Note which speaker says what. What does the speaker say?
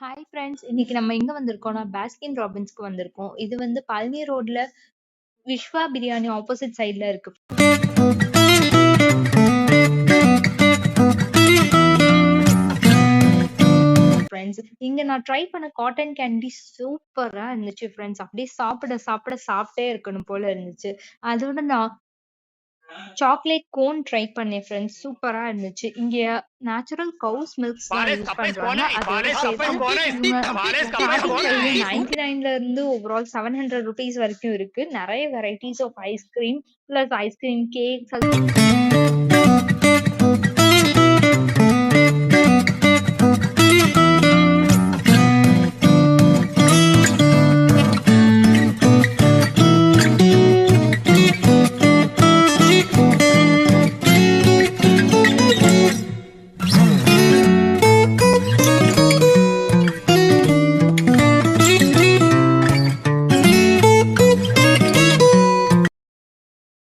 Speaker 1: Hi friends. இன்னைக்கு நம்ம எங்க வந்திருக்கோம்னா, பாஸ்கின் ராபின்ஸ்க்கு வந்திருக்கோம். இது வந்து பழனி ரோட்ல விஸ்வா பிரியாணி ஆப்போசிட் சைடுல இருக்கு ஃப்ரெண்ட்ஸ். இங்க நான் ட்ரை பண்ண காட்டன் கேண்டி சூப்பரா இருந்துச்சு ஃப்ரெண்ட்ஸ். அப்படியே சாப்பிட்டே இருக்கணும் போல இருந்துச்சு. அதோட நான் சாக்லேட் கோன் ட்ரை பண்ணேன் ஃப்ரெண்ட்ஸ். சூப்பரா இருந்துச்சு. இங்க நேச்சுரல் கவுஸ் மில்க்ஸ் தான் யூஸ் பண்றாங்க. அதோட சேர்த்து இவங்க ஸ்டார்டிங் பிரைஸ் 99ல இருந்து ஓவரால் 700 ரூபீஸ் வரைக்கும் இருக்கு. நிறைய varieties of ice cream plus ice cream cakes